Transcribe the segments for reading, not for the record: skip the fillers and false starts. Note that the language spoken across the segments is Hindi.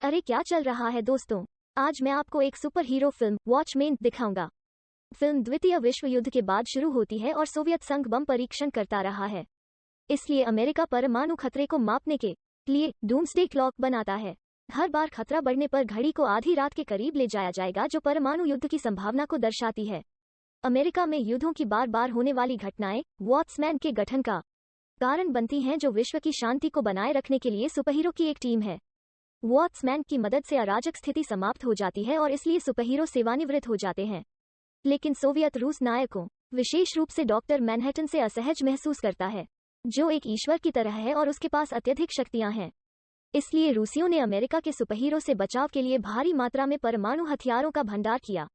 अरे क्या चल रहा है दोस्तों। आज मैं आपको एक सुपर हीरो फिल्म वॉचमेन दिखाऊंगा। फिल्म द्वितीय विश्व युद्ध के बाद शुरू होती है और सोवियत संघ बम परीक्षण करता रहा है। इसलिए अमेरिका परमाणु खतरे को मापने के लिए डूम्सडे क्लॉक बनाता है। हर बार खतरा बढ़ने पर घड़ी को आधी रात के करीब ले जाया जाएगा, जो परमाणु युद्ध की संभावना को दर्शाती है। अमेरिका में युद्धों की बार बार होने वाली घटनाएं वॉट्समैन के गठन का कारण बनती हैं, जो विश्व की शांति को बनाए रखने के लिए सुपरहीरो की एक टीम है। वॉट्समैन की मदद से अराजक स्थिति समाप्त हो जाती है और इसलिए सुपरहीरो सेवानिवृत्त हो जाते हैं। लेकिन सोवियत रूस नायकों, विशेष रूप से डॉक्टर मैनहट्टन से असहज महसूस करता है, जो एक ईश्वर की तरह है और उसके पास अत्यधिक शक्तियां हैं। इसलिए रूसियों ने अमेरिका के सुपरहीरो से बचाव के लिए भारी मात्रा में परमाणु हथियारों का भंडार किया।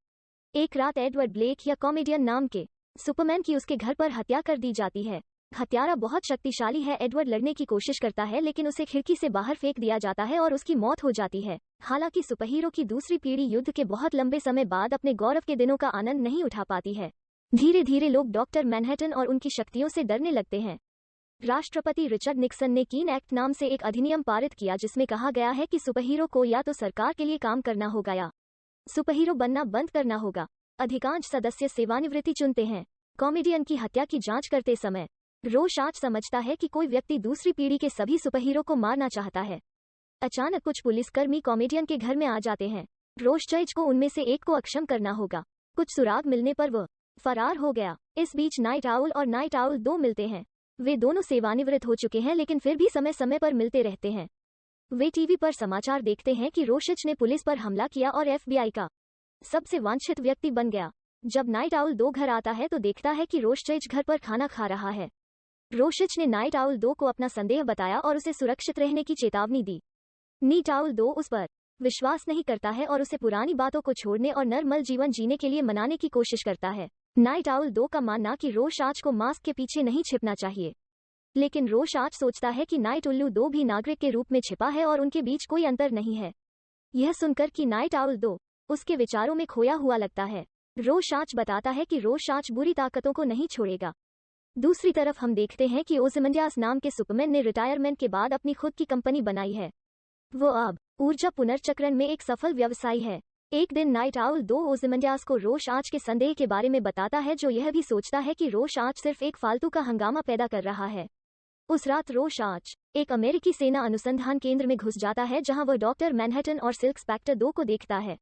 एक रात एडवर्ड ब्लेक या कॉमेडियन नाम के सुपरमैन की उसके घर पर हत्या कर दी जाती है। हत्यारा बहुत शक्तिशाली है। एडवर्ड लड़ने की कोशिश करता है, लेकिन उसे खिड़की से बाहर फेंक दिया जाता है और उसकी मौत हो जाती है। हालांकि सुपरहीरो की दूसरी पीढ़ी युद्ध के बहुत लंबे समय बाद अपने गौरव के दिनों का आनंद नहीं उठा पाती है। धीरे धीरे लोग डॉक्टर मैनहट्टन और उनकी शक्तियों से डरने लगते हैं। राष्ट्रपति रिचर्ड निक्सन ने कीन एक्ट नाम से एक अधिनियम पारित किया, जिसमें कहा गया है कि सुपरहीरो को या तो सरकार के लिए काम करना होगा या सुपरहीरो बनना बंद करना होगा। अधिकांश सदस्य सेवानिवृत्ति चुनते हैं। कॉमेडियन की हत्या की जांच करते समय रोशाच समझता है कि कोई व्यक्ति दूसरी पीढ़ी के सभी सुपरहीरो को मारना चाहता है। अचानक कुछ पुलिसकर्मी कॉमेडियन के घर में आ जाते हैं। रोशचैज को उनमें से एक को अक्षम करना होगा। कुछ सुराग मिलने पर वह फरार हो गया। इस बीच नाइट आउल और नाइट आउल 2 मिलते हैं। वे दोनों सेवानिवृत्त हो चुके हैं, लेकिन फिर भी समय समय पर मिलते रहते हैं। वे टीवी पर समाचार देखते हैं कि रोशच ने पुलिस पर हमला किया और FBI का सबसे वांछित व्यक्ति बन गया। जब नाइट आउल 2 घर आता है तो देखता है कि रोशचैज घर पर खाना खा रहा है। रोशच ने नाइट आउल 2 को अपना संदेह बताया और उसे सुरक्षित रहने की चेतावनी दी। नाइट आउल 2 उस पर विश्वास नहीं करता है और उसे पुरानी बातों को छोड़ने और नॉर्मल जीवन जीने के लिए मनाने की कोशिश करता है। नाइट आउल 2 का मानना कि रोशाच को मास्क के पीछे नहीं छिपना चाहिए, लेकिन रोशाच सोचता है कि नाइट उल्लू 2 भी नागरिक के रूप में छिपा है और उनके बीच कोई अंतर नहीं है। यह सुनकर कि नाइट आउल 2 उसके विचारों में खोया हुआ लगता है, रोशाच बताता है कि रोशाच बुरी ताकतों को नहीं छोड़ेगा। दूसरी तरफ हम देखते हैं कि ओzymandias नाम के सुपरमैन ने रिटायरमेंट के बाद अपनी खुद की कंपनी बनाई है। वो अब ऊर्जा पुनर्चक्रण में एक सफल व्यवसायी है। एक दिन नाइट आउल 2 ओzymandias को रोशाच के संदेह के बारे में बताता है, जो यह भी सोचता है कि रोशाच सिर्फ एक फालतू का हंगामा पैदा कर रहा है। उस रात रोशाच एक अमेरिकी सेना अनुसंधान केंद्र में घुस जाता है, जहां वह डॉक्टर मैनहट्टन और सिल्क स्पेक्टर 2 को देखता है।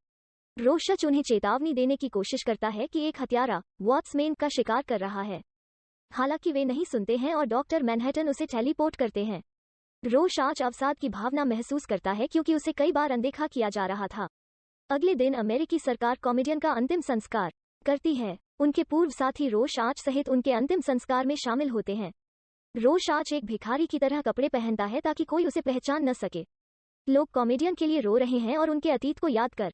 रोशच उन्हें चेतावनी देने की कोशिश करता है कि एक हत्यारा वॉट्समैन का शिकार कर रहा है। हालांकि वे नहीं सुनते हैं और डॉक्टर मैनहट्टन उसे टेलीपोर्ट करते हैं। रोशाच अवसाद की भावना महसूस करता है, क्योंकि उसे कई बार अनदेखा किया जा रहा था। अगले दिन अमेरिकी सरकार कॉमेडियन का अंतिम संस्कार करती है। उनके पूर्व साथी रोशाच सहित उनके अंतिम संस्कार में शामिल होते हैं। रोशाच एक भिखारी की तरह कपड़े पहनता है ताकि कोई उसे पहचान न सके। लोग कॉमेडियन के लिए रो रहे हैं और उनके अतीत को याद कर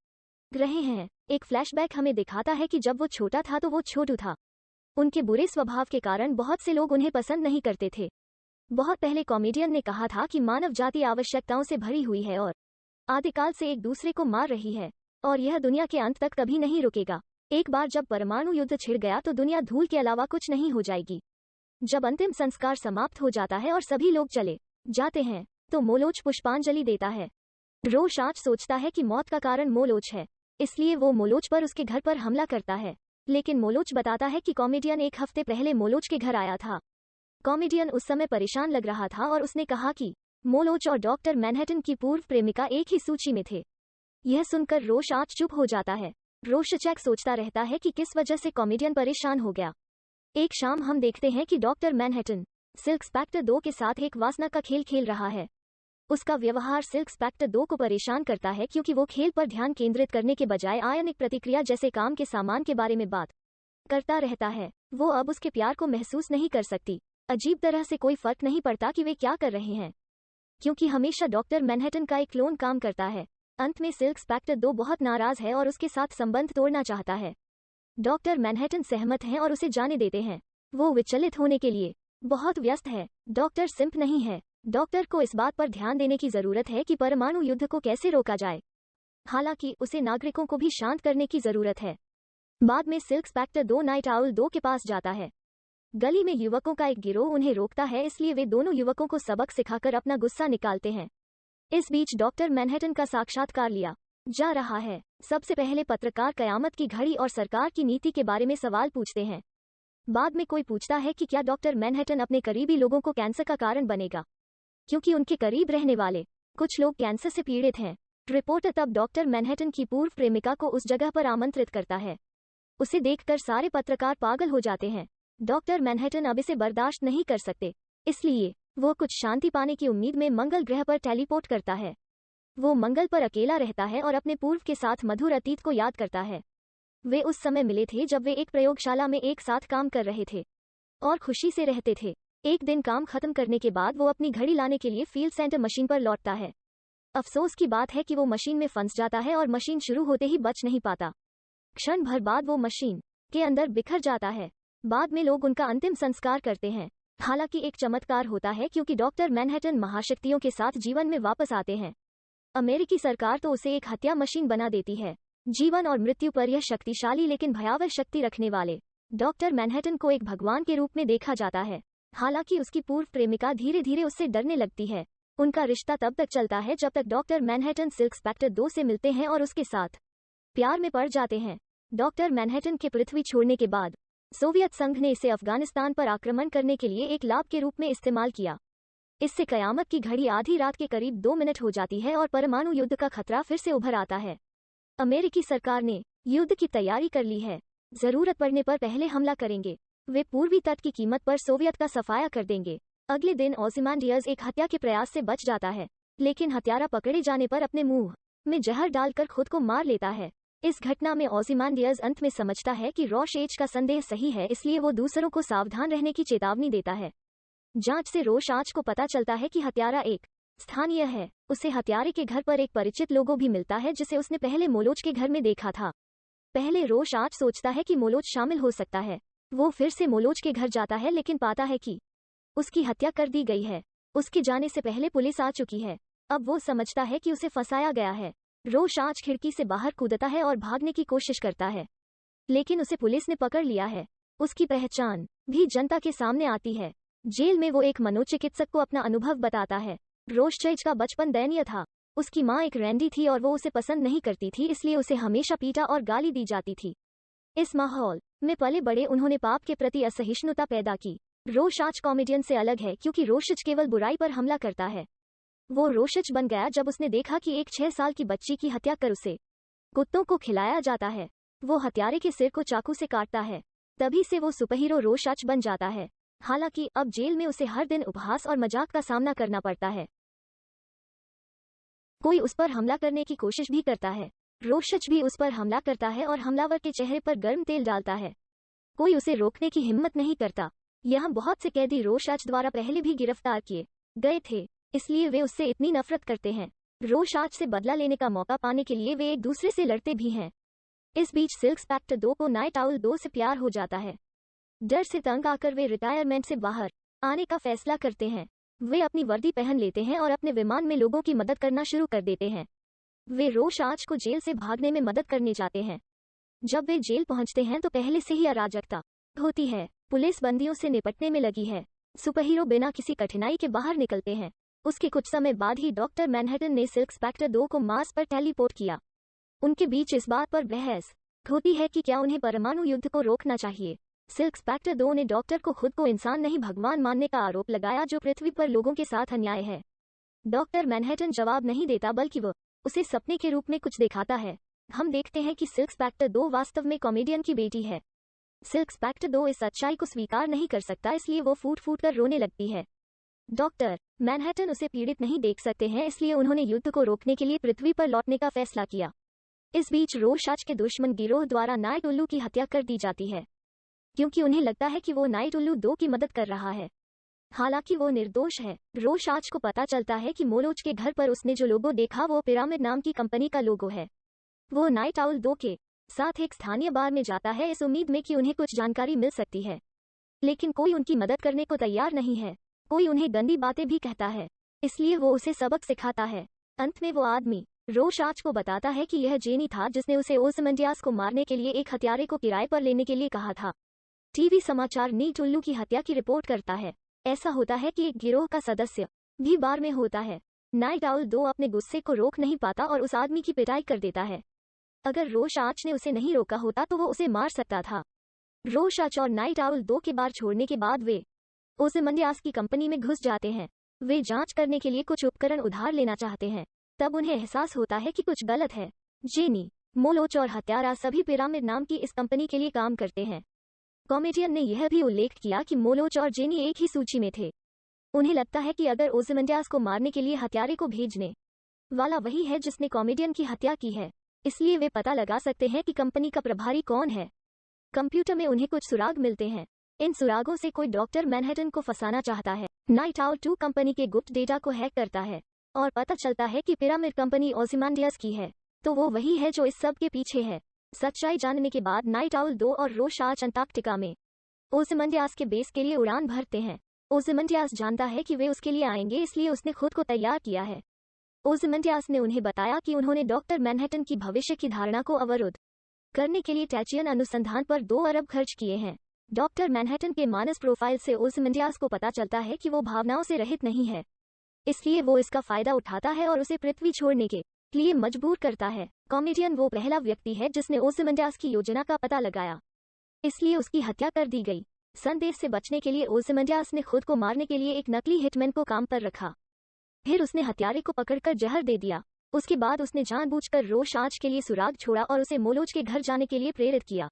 रहे हैं। एक फ्लैशबैक हमें दिखाता है कि जब वो छोटा था तो वो छोटू था। उनके बुरे स्वभाव के कारण बहुत से लोग उन्हें पसंद नहीं करते थे। बहुत पहले कॉमेडियन ने कहा था कि मानव जाति आवश्यकताओं से भरी हुई है और आदिकाल से एक दूसरे को मार रही है, और यह दुनिया के अंत तक कभी नहीं रुकेगा। एक बार जब परमाणु युद्ध छिड़ गया तो दुनिया धूल के अलावा कुछ नहीं हो जाएगी। जब अंतिम संस्कार समाप्त हो जाता है और सभी लोग चले जाते हैं, तो मोलोच पुष्पांजलि देता है। रोशाच सोचता है कि मौत का कारण मोलोच है, इसलिए वो मोलोच पर उसके घर पर हमला करता है। लेकिन मोलोच बताता है कि कॉमेडियन 1 हफ्ते पहले मोलोच के घर आया था। कॉमेडियन उस समय परेशान लग रहा था और उसने कहा कि मोलोच और डॉक्टर मैनहट्टन की पूर्व प्रेमिका एक ही सूची में थे। यह सुनकर रोशाच चुप हो जाता है। रोशचैक सोचता रहता है कि किस वजह से कॉमेडियन परेशान हो गया। एक शाम हम देखते हैं कि डॉक्टर मैनहट्टन सिल्क स्पेक्टर 2 के साथ एक वासना का खेल खेल रहा है। उसका व्यवहार सिल्क स्पेक्टर 2 को परेशान करता है, क्योंकि वो खेल पर ध्यान केंद्रित करने के बजाय आयनिक प्रतिक्रिया जैसे काम के सामान के बारे में बात करता रहता है। वो अब उसके प्यार को महसूस नहीं कर सकती। अजीब तरह से कोई फर्क नहीं पड़ता कि वे क्या कर रहे हैं, क्योंकि हमेशा डॉक्टर मैनहट्टन का एक क्लोन काम करता है। अंत में सिल्क स्पेक्टर 2 बहुत नाराज है और उसके साथ संबंध तोड़ना चाहता है। डॉक्टर मैनहट्टन सहमत हैं और उसे जाने देते हैं। वो विचलित होने के लिए बहुत व्यस्त है। डॉक्टर सिंप नहीं है। डॉक्टर को इस बात पर ध्यान देने की जरूरत है कि परमाणु युद्ध को कैसे रोका जाए। हालांकि उसे नागरिकों को भी शांत करने की जरूरत है। बाद में सिल्क स्पेक्टर 2 नाइट आउल 2 के पास जाता है। गली में युवकों का एक गिरोह उन्हें रोकता है, इसलिए वे दोनों युवकों को सबक सिखाकर अपना गुस्सा निकालते हैं। इस बीच डॉक्टर मैनहट्टन का साक्षात्कार लिया जा रहा है। सबसे पहले पत्रकार कयामत की घड़ी और सरकार की नीति के बारे में सवाल पूछते हैं। बाद में कोई पूछता है कि क्या डॉक्टर मैनहट्टन अपने करीबी लोगों को कैंसर का कारण बनेगा, क्योंकि उनके करीब रहने वाले कुछ लोग कैंसर से पीड़ित हैं। रिपोर्टर तब डॉक्टर मैनहट्टन की पूर्व प्रेमिका को उस जगह पर आमंत्रित करता है। उसे देखकर सारे पत्रकार पागल हो जाते हैं। डॉक्टर मैनहट्टन अब इसे बर्दाश्त नहीं कर सकते, इसलिए वो कुछ शांति पाने की उम्मीद में मंगल ग्रह पर टेलीपोर्ट करता है। वो मंगल पर अकेला रहता है और अपने पूर्व के साथ मधुर अतीत को याद करता है। वे उस समय मिले थे जब वे एक प्रयोगशाला में एक साथ काम कर रहे थे और खुशी से रहते थे। एक दिन काम खत्म करने के बाद वो अपनी घड़ी लाने के लिए फील्ड सेंटर मशीन पर लौटता है। अफसोस की बात है कि वो मशीन में फंस जाता है और मशीन शुरू होते ही बच नहीं पाता। क्षण भर बाद वो मशीन के अंदर बिखर जाता है। बाद में लोग उनका अंतिम संस्कार करते हैं। हालांकि एक चमत्कार होता है क्योंकि डॉक्टर मैनहट्टन महाशक्तियों के साथ जीवन में वापस आते हैं। अमेरिकी सरकार तो उसे एक हत्या मशीन बना देती है। जीवन और मृत्यु पर यह शक्तिशाली लेकिन भयावह शक्ति रखने वाले डॉक्टर मैनहट्टन को एक भगवान के रूप में देखा जाता है। हालांकि उसकी पूर्व प्रेमिका धीरे धीरे उससे डरने लगती है। उनका रिश्ता तब तक चलता है जब तक डॉक्टर मैनहट्टन सिल्क स्पेक्टर 2 से मिलते हैं और उसके साथ प्यार में पड़ जाते हैं। डॉक्टर मैनहट्टन के पृथ्वी छोड़ने के बाद सोवियत संघ ने इसे अफगानिस्तान पर आक्रमण करने के लिए एक लाभ के रूप में इस्तेमाल किया। इससे कयामत की घड़ी आधी रात के करीब 2 मिनट हो जाती है और परमाणु युद्ध का खतरा फिर से उभर आता है। अमेरिकी सरकार ने युद्ध की तैयारी कर ली है। जरूरत पड़ने पर पहले हमला करेंगे। वे पूर्वी तट की कीमत पर सोवियत का सफाया कर देंगे। अगले दिन ओzymandias एक हत्या के प्रयास से बच जाता है, लेकिन हत्यारा पकड़े जाने पर अपने मुंह में जहर डालकर खुद को मार लेता है। इस घटना में ओzymandias अंत में समझता है कि रोशएच का संदेह सही है, इसलिए वो दूसरों को सावधान रहने की चेतावनी देता है। जांच से रोशआच को पता चलता है कि हत्यारा एक स्थानीय है। उसे हत्यारे के घर पर एक परिचित लोगो भी मिलता है जिसे उसने पहले मोलोच के घर में देखा था। पहले रोशआच सोचता है कि मोलोच शामिल हो सकता है। वो फिर से मोलोच के घर जाता है लेकिन पाता है कि उसकी हत्या कर दी गई है। उसके जाने से पहले पुलिस आ चुकी है। अब वो समझता है कि उसे फंसाया गया है। रोशआच खिड़की से बाहर कूदता है और भागने की कोशिश करता है, लेकिन उसे पुलिस ने पकड़ लिया है। उसकी पहचान भी जनता के सामने आती है। जेल में वो एक मनोचिकित्सक को अपना अनुभव बताता है। रोशएच का बचपन दयनीय था। उसकी माँ एक रैंडी थी और वो उसे पसंद नहीं करती थी, इसलिए उसे हमेशा पीटा और गाली दी जाती थी। इस माहौल में पले बड़े उन्होंने पाप के प्रति असहिष्णुता पैदा की। रोशआच कॉमेडियन से अलग है क्योंकि रोशच केवल बुराई पर हमला करता है। वो रोशच बन गया जब उसने देखा कि एक 6 साल की बच्ची की हत्या कर उसे कुत्तों को खिलाया जाता है। वो हत्यारे के सिर को चाकू से काटता है। तभी से वो सुपरहीरो रोशच बन जाता है। हालांकि अब जेल में उसे हर दिन उपहास और मजाक का सामना करना पड़ता है। कोई उस पर हमला करने की कोशिश भी करता है। रोशच भी उस पर हमला करता है और हमलावर के चेहरे पर गर्म तेल डालता है। कोई उसे रोकने की हिम्मत नहीं करता। यहाँ बहुत से कैदी रोशच द्वारा पहले भी गिरफ्तार किए गए थे, इसलिए वे उससे इतनी नफरत करते हैं। रोशच से बदला लेने का मौका पाने के लिए वे एक दूसरे से लड़ते भी हैं। इस बीच सिल्क स्पेक्टर 2 को नाइट आउल 2 से प्यार हो जाता है। डर से तंग आकर वे रिटायरमेंट से बाहर आने का फैसला करते हैं। वे अपनी वर्दी पहन लेते हैं और अपने विमान में लोगों की मदद करना शुरू कर देते हैं। वे रोशच को जेल से भागने में मदद करने जाते हैं। जब वे जेल पहुंचते हैं तो पहले से ही अराजकता होती है। पुलिस बंदियों से निपटने में लगी है। सुपरहीरो बिना किसी कठिनाई के बाहर निकलते हैं। उसके कुछ समय बाद ही डॉक्टर मैनहट्टन ने सिल्क स्पेक्टर 2 को मार्स पर टेलीपोर्ट किया। उनके बीच इस बात पर बहस होती है कि क्या उन्हें परमाणु युद्ध को रोकना चाहिए। सिल्क स्पेक्टर 2 ने डॉक्टर को खुद को इंसान नहीं भगवान मानने का आरोप लगाया, जो पृथ्वी पर लोगों के साथ अन्याय है। डॉक्टर मैनहट्टन जवाब नहीं देता, बल्कि वो उसे सपने के रूप में कुछ दिखाता है। हम देखते हैं कि सिल्क स्पेक्टर 2 वास्तव में कॉमेडियन की बेटी है। सिल्क स्पेक्टर 2 इस सच्चाई को स्वीकार नहीं कर सकता, इसलिए वो फूट फूट कर रोने लगती है। डॉक्टर मैनहट्टन उसे पीड़ित नहीं देख सकते हैं, इसलिए उन्होंने युद्ध को रोकने के लिए पृथ्वी पर लौटने का फैसला किया। इस बीच रोशच के दुश्मन गिरोह द्वारा नाइट उल्लू की हत्या कर दी जाती है, क्योंकि उन्हें लगता है कि वो नाइट उल्लू 2 की मदद कर रहा है। हालांकि वो निर्दोष है। रोशच को पता चलता है कि मोलोच के घर पर उसने जो लोगो देखा वो पिरामिड नाम की कंपनी का लोगो है। वो नाइट आउल 2 के साथ एक स्थानीय बार में जाता है, इस उम्मीद में कि उन्हें कुछ जानकारी मिल सकती है, लेकिन कोई उनकी मदद करने को तैयार नहीं है। कोई उन्हें गंदी बातें भी कहता है, इसलिए वो उसे सबक सिखाता है। अंत में वो आदमी रोशच को बताता है कि यह जेनी था जिसने उसे ओzymandias को मारने के लिए एक हत्यारे को किराए पर लेने के लिए कहा था। टीवी समाचार नीट उल्लू की हत्या की रिपोर्ट करता है। ऐसा होता है कि एक गिरोह का सदस्य भी बार में होता है। नाइट आउल 2 अपने गुस्से को रोक नहीं पाता और उस आदमी की पिटाई कर देता है। अगर रोशाच ने उसे नहीं रोका होता तो वो उसे मार सकता था। रोशाच और नाइट आउल 2 के बार छोड़ने के बाद वे ओzymandias की कंपनी में घुस जाते हैं। वे जांच करने के लिए कुछ उपकरण उधार लेना चाहते हैं। तब उन्हें एहसास होता है कि कुछ गलत है। जेनी, मोलोच और हत्यारा सभी पिरामिड नाम की इस कंपनी के लिए काम करते हैं। कॉमेडियन ने यह भी उल्लेख किया कि मोलोच और जेनी एक ही सूची में थे। उन्हें लगता है कि अगर ओzymandias को मारने के लिए हत्यारे को भेजने वाला वही है जिसने कॉमेडियन की हत्या की है, इसलिए वे पता लगा सकते हैं कि कंपनी का प्रभारी कौन है। कंप्यूटर में उन्हें कुछ सुराग मिलते हैं। इन सुरागों से कोई डॉक्टर मैनहट्टन को फंसाना चाहता है। नाइट आउल 2 कंपनी के गुप्त डेटा को हैक करता है और पता चलता है कि पिरामिड कंपनी ओzymandias की है, तो वो वही है जो इस सब के पीछे है। सच्चाई जानने के बाद नाइट आउल 2 और रोशाच अंटार्कटिका में ओzymandias के बेस के लिए उड़ान भरते हैं। ओzymandias जानता है कि वे उसके लिए आएंगे, इसलिए उसने खुद को तैयार किया है। ओzymandias ने उन्हें बताया कि उन्होंने डॉक्टर मैनहट्टन की भविष्य की धारणा को अवरुद्ध करने के लिए टैचियन अनुसंधान पर 2 अरब खर्च किए हैं। डॉक्टर मैनहट्टन के मानस प्रोफाइल से ओzymandias को पता चलता है कि वो भावनाओं से रहित नहीं है, इसलिए वो इसका फायदा उठाता है और उसे पृथ्वी छोड़ने के लिए मजबूर करता है। कॉमेडियन वो पहला व्यक्ति है जिसने ओzymandias की योजना का पता लगाया, इसलिए उसकी हत्या कर दी गई। संदेश से बचने के लिए ओzymandias ने खुद को मारने के लिए एक नकली हिटमैन को काम पर रखा। फिर उसने हत्यारे को पकड़कर जहर दे दिया। उसके बाद उसने जानबूझकर रोशाच के लिए सुराग छोड़ा और उसे मोलोच के घर जाने के लिए प्रेरित किया।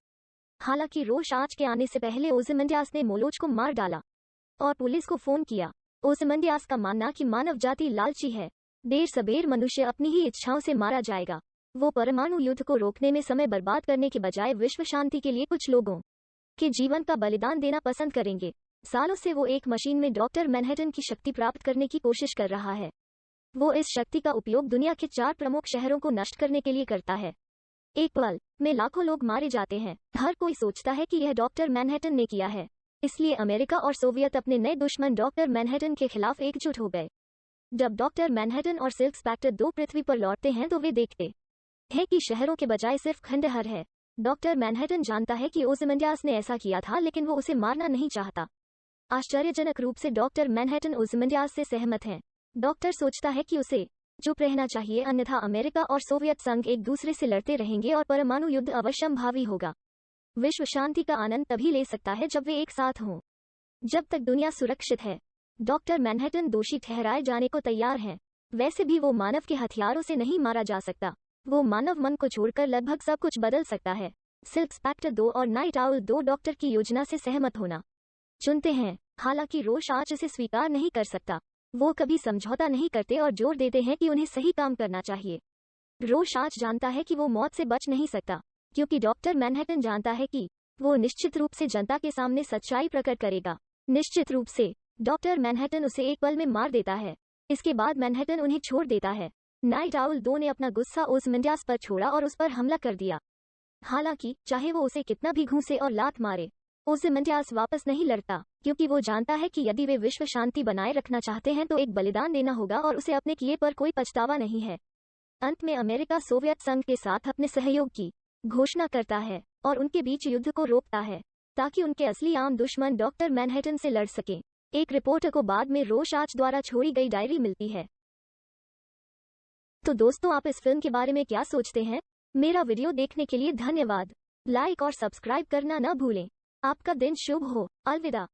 हालांकि रोशाच के आने से पहले ओzymandias ने मोलोच को मार डाला और पुलिस को फोन किया। ओzymandias का मानना कि मानव जाति लालची है, देर सबेर मनुष्य अपनी ही इच्छाओं से मारा जाएगा। वो परमाणु युद्ध को रोकने में समय बर्बाद करने के बजाय विश्व शांति के लिए कुछ लोगों के जीवन का बलिदान देना पसंद करेंगे। सालों से वो एक मशीन में डॉक्टर मैनहट्टन की शक्ति प्राप्त करने की कोशिश कर रहा है। वो इस शक्ति का उपयोग दुनिया के 4 प्रमुख शहरों को नष्ट करने के लिए करता है। एक पल में लाखों लोग मारे जाते हैं। हर कोई सोचता है कि यह डॉक्टर मैनहट्टन ने किया है, इसलिए अमेरिका और सोवियत अपने नए दुश्मन डॉक्टर मैनहट्टन के खिलाफ एकजुट हो गए। जब डॉक्टर मैनहट्टन और सिल्क स्पेक्टर 2 पृथ्वी पर लौटते हैं तो वे देखते हैं कि शहरों के बजाय सिर्फ खंडहर है। डॉक्टर मैनहट्टन जानता है कि ओzymandias ने ऐसा किया था, लेकिन वो उसे मारना नहीं चाहता। आश्चर्यजनक रूप से डॉक्टर मैनहट्टन ओzymandias से सहमत हैं। डॉक्टर सोचता है कि उसे चुप रहना चाहिए, अन्यथा अमेरिका और सोवियत संघ एक दूसरे से लड़ते रहेंगे और परमाणु युद्ध अवश्यंभावी होगा। विश्व शांति का आनंद तभी ले सकता है जब वे एक साथ हों। जब तक दुनिया सुरक्षित है, डॉक्टर मैनहट्टन दोषी ठहराए जाने को तैयार हैं। वैसे भी वो मानव के हथियारों से नहीं मारा जा सकता। वो मानव मन को छोड़कर लगभग सब कुछ बदल सकता है। सिल्क स्पेक्टर 2 और नाइट आउल 2 डॉक्टर की योजना से सहमत होना चुनते हैं। हालांकि रोशाच इसे स्वीकार नहीं कर सकता। वो कभी समझौता नहीं करते और जोर देते हैं कि उन्हें सही काम करना चाहिए। रोशाच जानता है कि वो मौत से बच नहीं सकता, क्योंकि डॉक्टर मैनहट्टन जानता है कि वो निश्चित रूप से जनता के सामने सच्चाई प्रकट करेगा। निश्चित रूप से डॉक्टर मैनहट्टन उसे एक पल में मार देता है। इसके बाद मैनहट्टन उन्हें छोड़ देता है। नाइट आउल 2 ने अपना गुस्सा ओzymandias पर छोड़ा और उस पर हमला कर दिया। हालांकि चाहे वो उसे कितना भी घूंसे और लात मारे, ओzymandias वापस नहीं लड़ता, क्योंकि वो जानता है कि यदि वे विश्व शांति बनाए रखना चाहते हैं तो एक बलिदान देना होगा और उसे अपने किए पर कोई पछतावा नहीं है। अंत में अमेरिका सोवियत संघ के साथ अपने सहयोग की घोषणा करता है और उनके बीच युद्ध को रोकता है, ताकि उनके असली आम दुश्मन डॉक्टर मैनहट्टन से लड़ सकें। एक रिपोर्टर को बाद में रोशाच द्वारा छोड़ी गई डायरी मिलती है। तो दोस्तों, आप इस फिल्म के बारे में क्या सोचते हैं? मेरा वीडियो देखने के लिए धन्यवाद। लाइक और सब्सक्राइब करना न भूलें। आपका दिन शुभ हो। अलविदा।